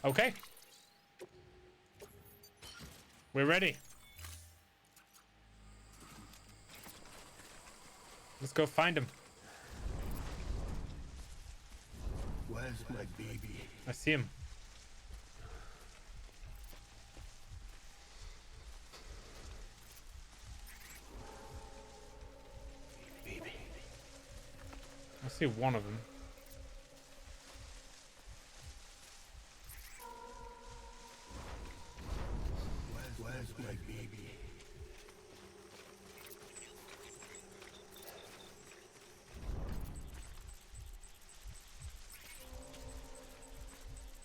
Okay. We're ready. Let's go find him. Where's my baby? I see him. Baby. I see one of them. Where's my baby?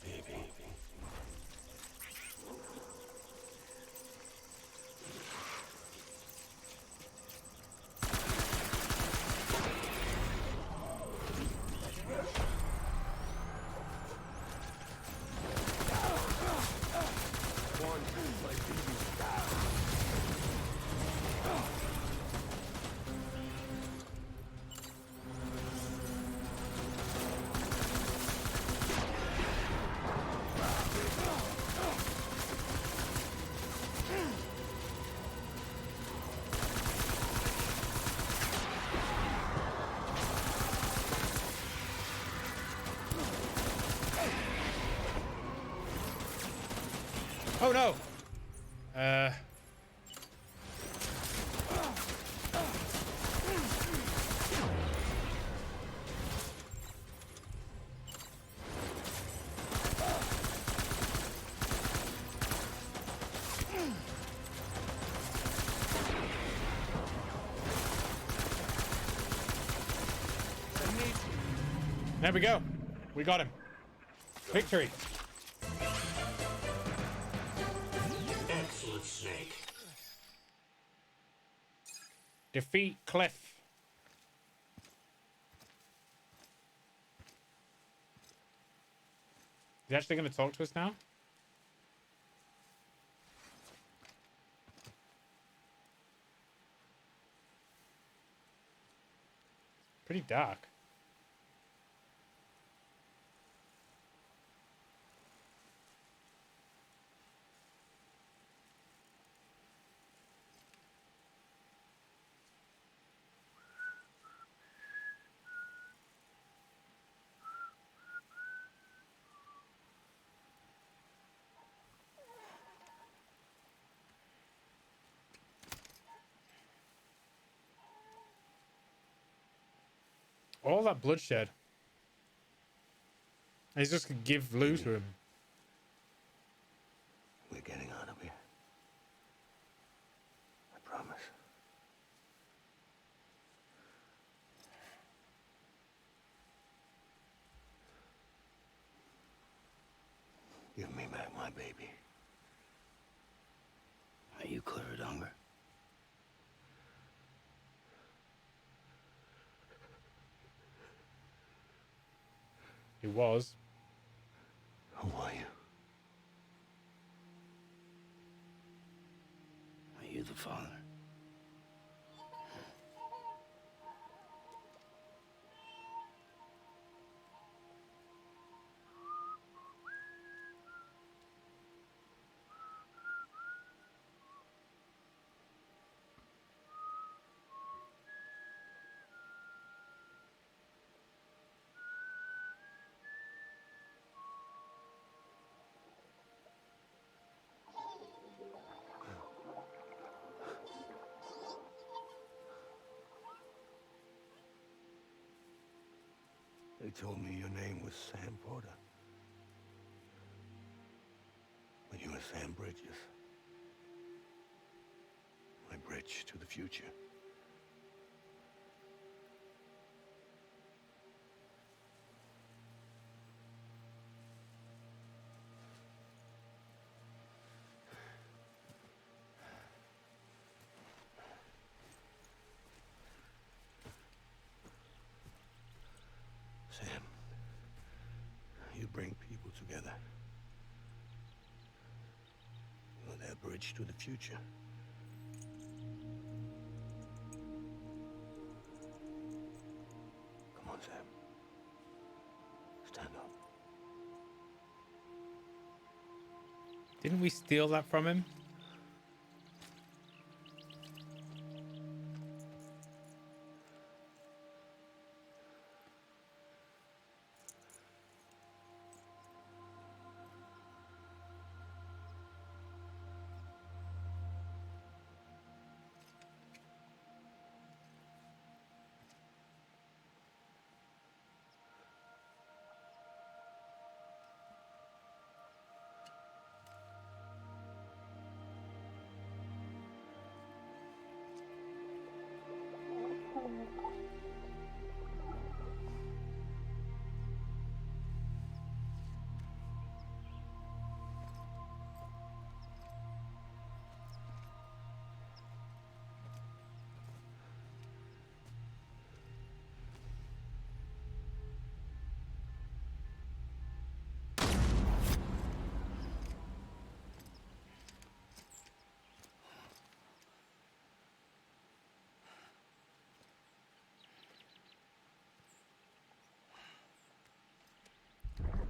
Baby. Oh no! There we go. We got him. Victory. Excellent, Snake. Defeat Cliff. Is he actually going to talk to us now? Pretty dark. All that bloodshed. He's just gonna give loot to him. We're getting out of here. I promise. Give me back my baby. Are you clear of hunger? He was. Who are you? Are you the father? They told me your name was Sam Porter. But you were Sam Bridges. My bridge to the future. Sam, you bring people together. You're their bridge to the future. Come on, Sam. Stand up. Didn't we steal that from him?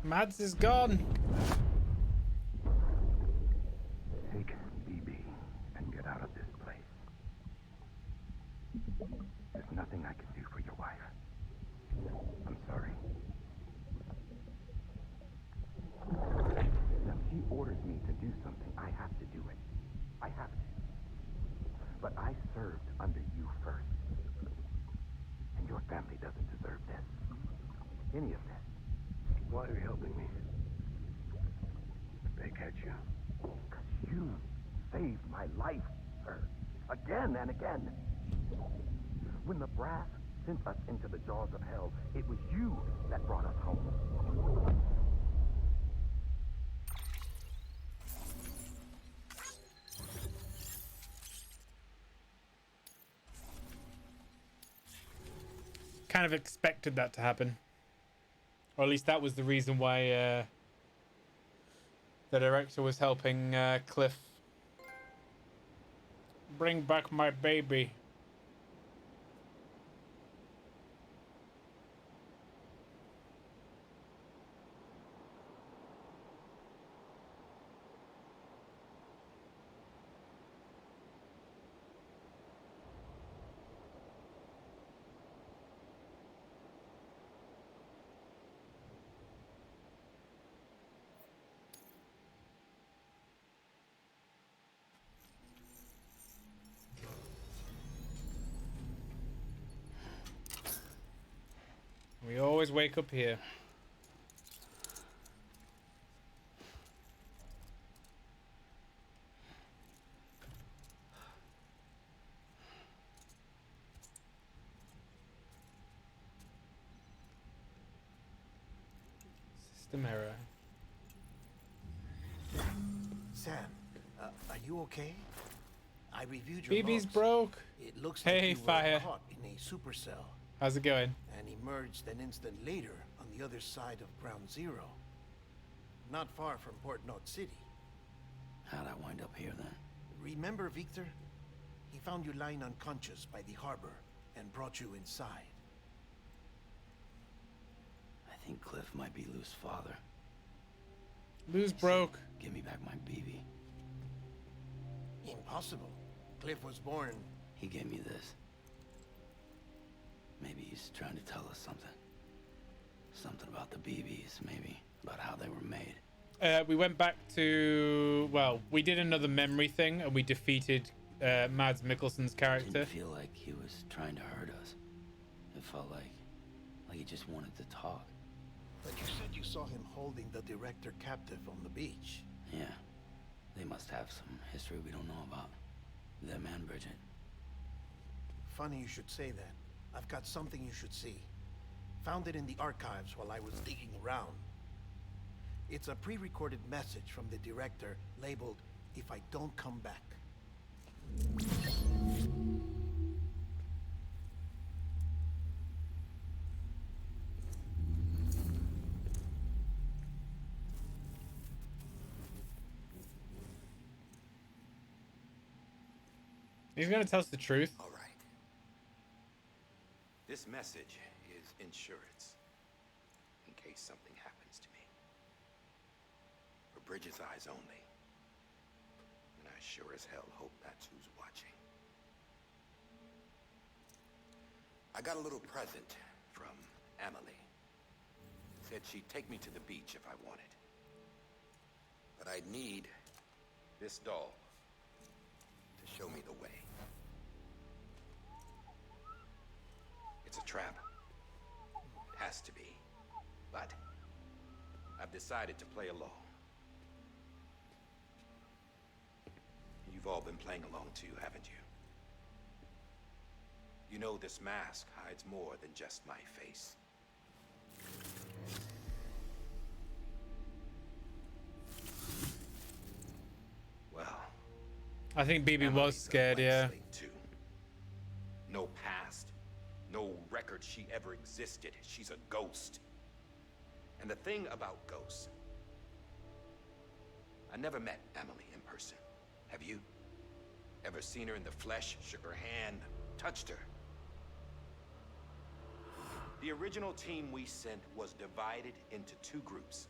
Mads is gone. Take BB and get out of this place. There's nothing I can do for your wife. I'm sorry. Now, she orders me to do something. I have to do it. I have to. But I served under you first. And your family doesn't deserve this. Any of this. Why are you helping me? They catch you. Because you saved my life, sir. Again and again. When the brass sent us into the jaws of hell, it was you that brought us home. Kind of expected that to happen. Or at least that was the reason why the director was helping Cliff. Bring back my baby. We always wake up here. System error. Sam, are you okay? I reviewed your BB's logs. broke. It looks Hey, like you Fire. were caught in a supercell How's it going? and emerged an instant later on the other side of Ground Zero. Not far from Port Knot City. How'd I wind up here then? Remember Victor? He found you lying unconscious by the harbor and brought you inside. I think Cliff might be Lou's father. Lou's broke. Give me back my BB. Impossible. Cliff was born. He gave me this. Maybe he's trying to tell us something. Something about the BBs, maybe. About how they were made. We went back to... Well, we did another memory thing and we defeated Mads Mikkelsen's character. Didn't feel like he was trying to hurt us. It felt like he just wanted to talk. But you said you saw him holding the director captive on the beach. Yeah. They must have some history we don't know about. Them and Bridget. Funny you should say that. I've got something you should see. Found it in the archives while I was digging around. It's a pre-recorded message from the director labeled, "If I don't come back." He's gonna tell us the truth. All right. This message is insurance. In case something happens to me. For Bridget's eyes only. I sure as hell hope that's who's watching. I got a little present from Emily. Said she'd take me to the beach if I wanted. But I'd need this doll to show me the way. It's a trap. It has to be. But I've decided to play along. You've all been playing along too, haven't you? You know this mask hides more than just my face. Well, I think BB was Emily's a scared, blank yeah. slate, too. No past, no record she ever existed. She's a ghost. And the thing about ghosts, I never met Emily in person. Have you? Ever seen her in the flesh, shook her hand, touched her? The original team we sent was divided into two groups.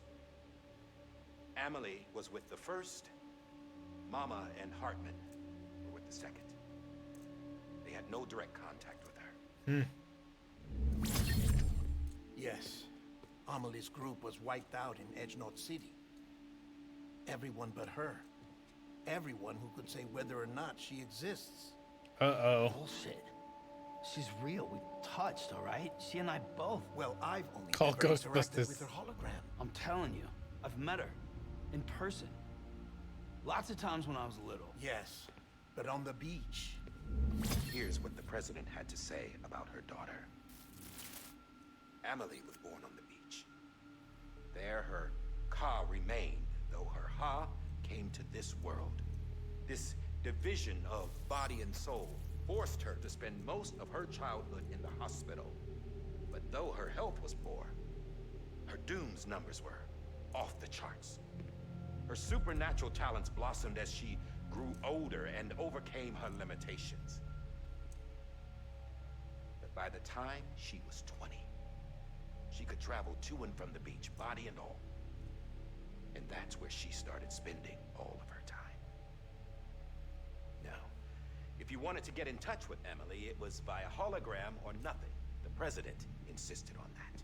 Emily was with the first, Mama and Hartman were with the second. They had no direct contact with her. Yes. Amelie's group was wiped out in Edgenorth City. Everyone but her. Everyone who could say whether or not she exists. Uh-oh. Bullshit. She's real. We touched, all right? She and I both. Well, I've only Call ever interacted Ghostbusters. with her hologram. I'm telling you, I've met her. In person. Lots of times when I was little. Yes, but on the beach. Here's what the president had to say about her daughter. Emily was born on the beach. There her Ka remained, though her Ha came to this world. This division of body and soul forced her to spend most of her childhood in the hospital. But though her health was poor, her Doom's numbers were off the charts. Her supernatural talents blossomed as she grew older and overcame her limitations. But by the time she was 20, she could travel to and from the beach, body and all. And that's where she started spending all of her time. Now, if you wanted to get in touch with Emily, it was via hologram or nothing. The president insisted on that.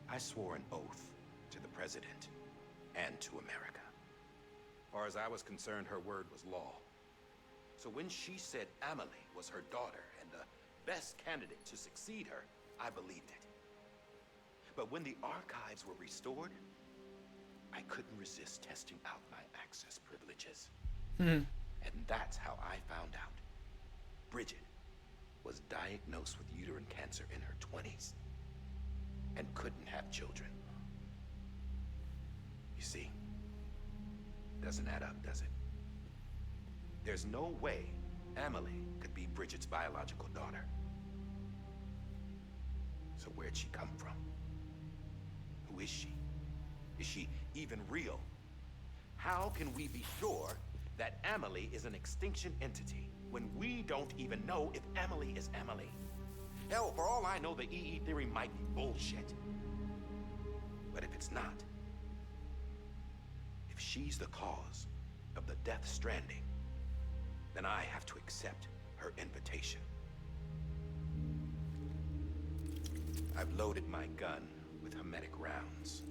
I swore an oath to the president and to America. As far as I was concerned, her word was law. So when she said Emily was her daughter and the best candidate to succeed her, I believed it. But when the archives were restored, I couldn't resist testing out my access privileges. And that's how I found out. Bridget was diagnosed with uterine cancer in her 20s and couldn't have children. You see, doesn't add up, does it? There's no way Emily could be Bridget's biological daughter. So where'd she come from? Who is she? Is she even real? How can we be sure that Emily is an extinction entity when we don't even know if Emily is Emily? Hell, for all I know, the EE theory might be bullshit. But if it's not, if she's the cause of the death stranding, then I have to accept her invitation. I've loaded my gun with hermetic rounds.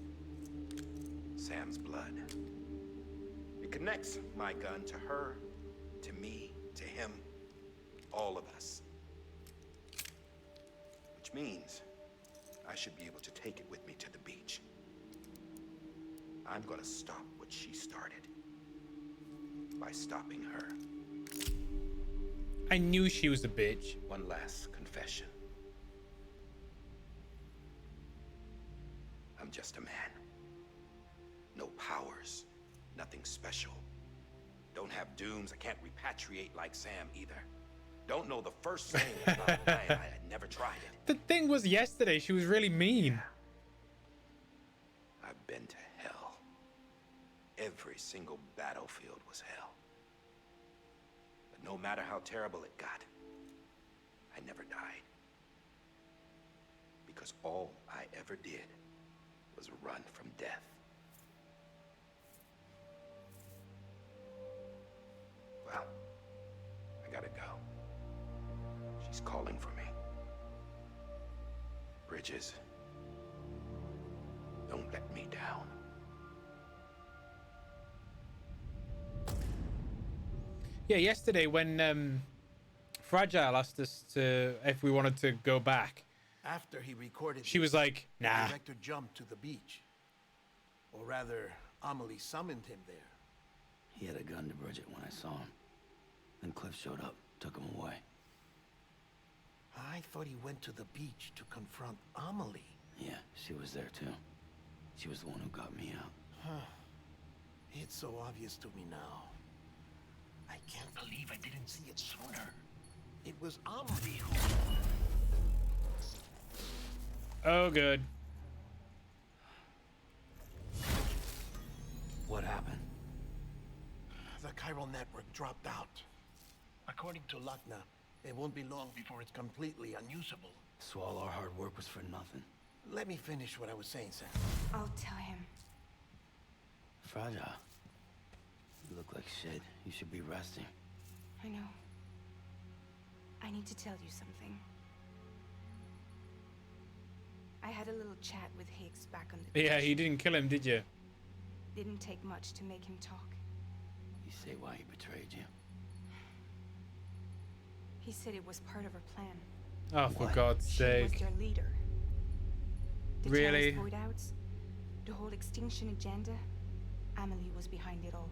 Sam's blood. It connects my gun to her, to me, to him, all of us. Which means I should be able to take it with me to the beach. I'm gonna stop what she started by stopping her. I knew she was a bitch. One last confession. I'm just a man. No powers, nothing special. Don't have dooms, I can't repatriate like Sam either. Don't know the first thing about lying, I had never tried it. The thing was yesterday, she was really mean. I've been to hell. Every single battlefield was hell. But no matter how terrible it got, I never died. Because all I ever did was a run from death. Well, I gotta go. She's calling for me. Bridges, don't let me down. Yeah, yesterday when Fragile asked us to if we wanted to go back, After he recorded she this, was like, the "Nah." director jumped to the beach. Or rather, Amelie summoned him there. He had a gun to Bridget when I saw him. Then Cliff showed up, took him away. I thought he went to the beach to confront Amelie. Yeah, she was there too. She was the one who got me out. It's so obvious to me now. I can't believe I didn't see it sooner. It was Amelie who... Oh, good. What happened? The chiral network dropped out. According to Luckna, it won't be long before it's completely unusable. So all our hard work was for nothing. Let me finish what I was saying, Sam. I'll tell him. Fragile. You look like shit. You should be resting. I know. I need to tell you something. I had a little chat with Higgs back on the Yeah, beach. you didn't kill him, did you? Didn't take much to make him talk. You say why he betrayed you? He said it was part of her plan. Oh, for What? God's She was sake. their leader. The Really? terrorist void outs, the whole extinction agenda, Amelie was behind it all.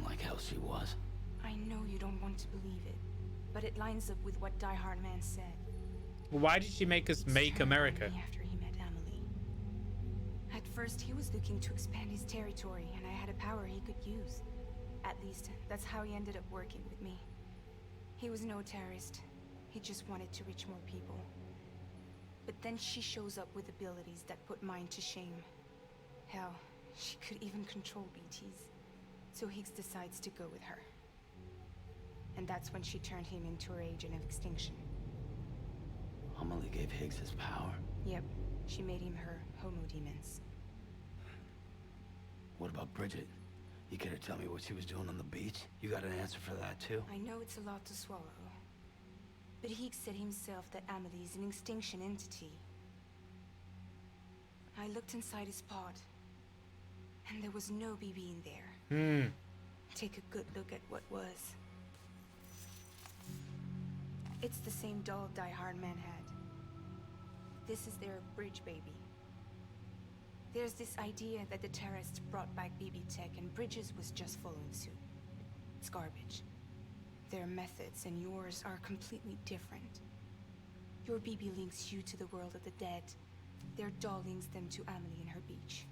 Like hell she was. I know you don't want to believe it, but it lines up with what Die Hard Man said. Why did she make us It's make turned on America? me after he met Amelie. At first, he was looking to expand his territory, and I had a power he could use. At least, that's how he ended up working with me. He was no terrorist. He just wanted to reach more people. But then she shows up with abilities that put mine to shame. Hell, she could even control BTs. So Higgs decides to go with her. And that's when she turned him into her agent of extinction. Amelie gave Higgs his power. Yep, she made him her Homo Demens. What about Bridget? You care to tell me what she was doing on the beach? You got an answer for that too? I know it's a lot to swallow. But Higgs said himself that Amelie is an extinction entity. I looked inside his pod, and there was no BB in there. Take a good look at what was. It's the same doll Die Hard Man had. This is their bridge baby. There's this idea that the terrorists brought back BB tech and Bridges was just following suit. It's garbage. Their methods and yours are completely different. Your BB links you to the world of the dead. Their doll links them to Amelie and her beach.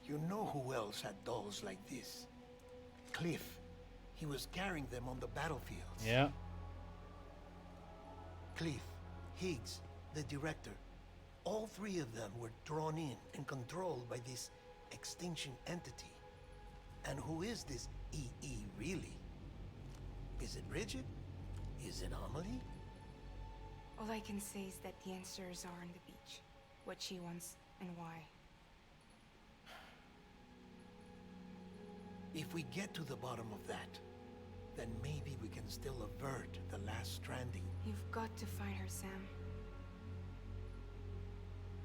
You know who else had dolls like this? Cliff. He was carrying them on the battlefield. Yeah. Cliff, Higgs, the director. All three of them were drawn in and controlled by this extinction entity. And who is this EE really? Is it Bridget? Is it Amelie? All I can say is that the answers are on the beach. What she wants and why. If we get to the bottom of that, then maybe we can still avert the last stranding. You've got to find her, Sam.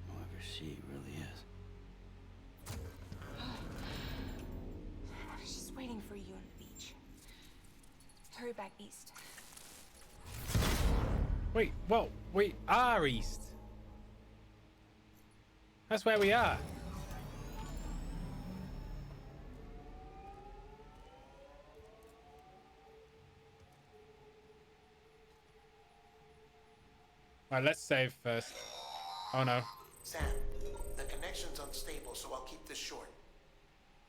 Whoever she really is. She's waiting for you on the beach. Hurry back east. Wait, whoa, we are east. That's where we are. Alright, let's save first. Oh no. Sam, the connection's unstable, so I'll keep this short.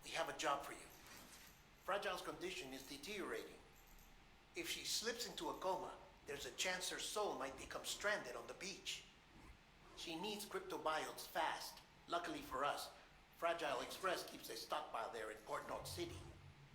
We have a job for you. Fragile's condition is deteriorating. If she slips into a coma, there's a chance her soul might become stranded on the beach. She needs cryptobiotes fast. Luckily for us, Fragile Express keeps a stockpile there in Port North City.